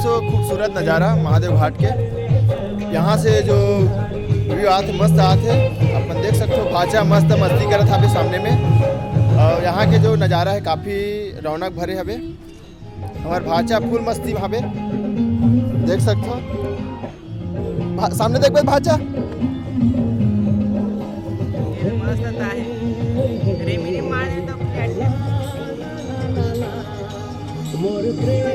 सो खूबसूरत नज़ारा महादेव घाट के। यहाँ से जो व्यू आते मस्त आते, अपन देख सकते हो भाचा मस्त मस्ती करत हवे सामने में। और यहाँ के जो नज़ारा है काफ़ी रौनक भरे हवे। हमार भाचा फुल मस्ती हवे, देख सकते हो सामने देख भाचा मस्त आहे रेमिनी मारने तो मोर प्रेम